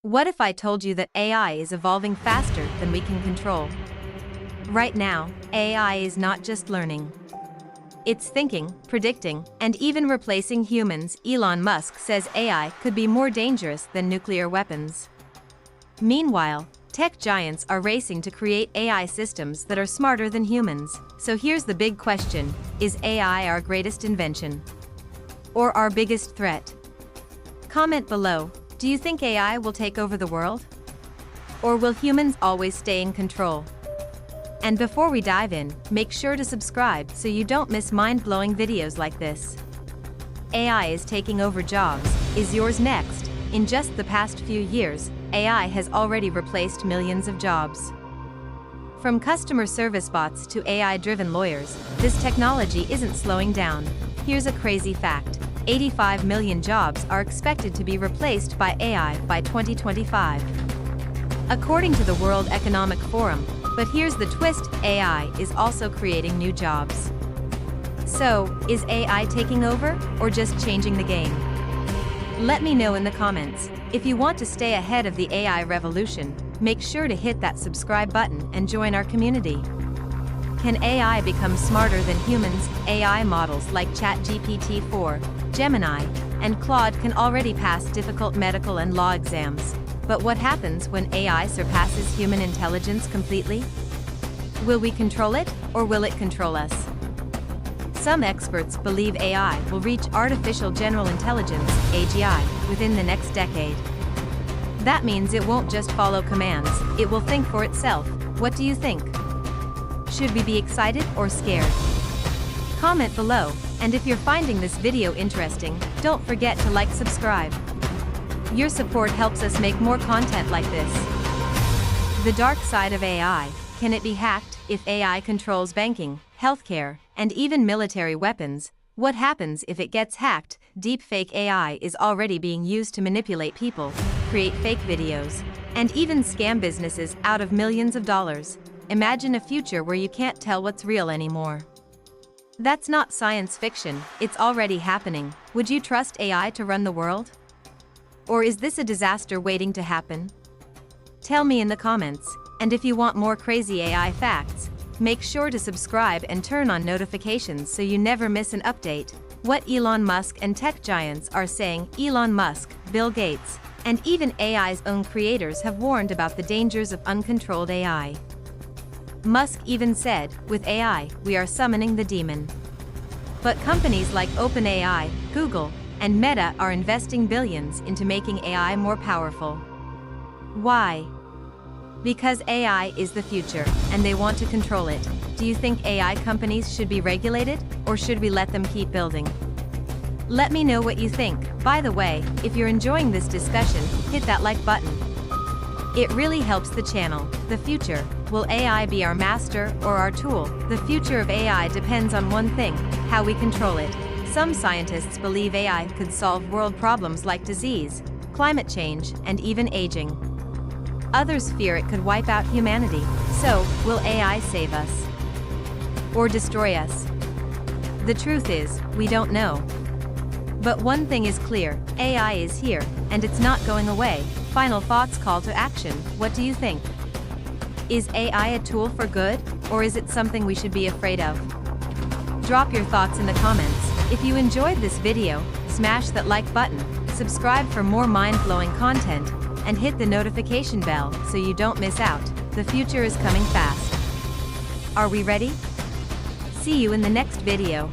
What if I told you that AI is evolving faster than we can control? Right now, AI is not just learning. It's thinking, predicting, and even replacing humans. Elon Musk says AI could be more dangerous than nuclear weapons. Meanwhile, tech giants are racing to create AI systems that are smarter than humans. So here's the big question: is AI our greatest invention? Or our biggest threat? Comment below. Do you think AI will take over the world? Or will humans always stay in control? And before we dive in, make sure to subscribe so you don't miss mind-blowing videos like this. AI is taking over jobs. Is yours next? In just the past few years, AI has already replaced millions of jobs. From customer service bots to AI-driven lawyers, this technology isn't slowing down. Here's a crazy fact: 85 million jobs are expected to be replaced by AI by 2025. According to the World Economic Forum. But here's the twist: AI is also creating new jobs. So, is AI taking over, or just changing the game? Let me know in the comments. If you want to stay ahead of the AI revolution, make sure to hit that subscribe button and join our community. Can AI become smarter than humans? AI models like ChatGPT-4, Gemini, and Claude can already pass difficult medical and law exams. But what happens when AI surpasses human intelligence completely? Will we control it, or will it control us? Some experts believe AI will reach artificial general intelligence, AGI, within the next decade. That means it won't just follow commands, it will think for itself. What do you think? Should we be excited or scared? Comment below, and if you're finding this video interesting, don't forget to subscribe. Your support helps us make more content like this. The dark side of AI. Can it be hacked? If AI controls banking, healthcare, and even military weapons, what happens if it gets hacked? Deepfake AI is already being used to manipulate people, create fake videos, and even scam businesses out of millions of dollars. Imagine a future where you can't tell what's real anymore. That's not science fiction, it's already happening. Would you trust AI to run the world? Or is this a disaster waiting to happen? Tell me in the comments, and if you want more crazy AI facts, make sure to subscribe and turn on notifications so you never miss an update. What Elon Musk and tech giants are saying. Elon Musk, Bill Gates, and even AI's own creators have warned about the dangers of uncontrolled AI. Musk even said, "With AI, we are summoning the demon." But companies like OpenAI, Google, and Meta are investing billions into making AI more powerful. Why? Because AI is the future, and they want to control it. Do you think AI companies should be regulated, or should we let them keep building? Let me know what you think. By the way, if you're enjoying this discussion, hit that like button. It really helps the channel. The future. Will AI be our master or our tool? The future of AI depends on one thing: how we control it. Some scientists believe AI could solve world problems like disease, climate change, and even aging. Others fear it could wipe out humanity. So, will AI save us? Or destroy us? The truth is, we don't know. But one thing is clear: AI is here, and it's not going away. Final thoughts, call to action. What do you think? Is AI a tool for good, or is it something we should be afraid of? Drop your thoughts in the comments. If you enjoyed this video, smash that like button, subscribe for more mind-blowing content, and hit the notification bell so you don't miss out. The future is coming fast. Are we ready? See you in the next video.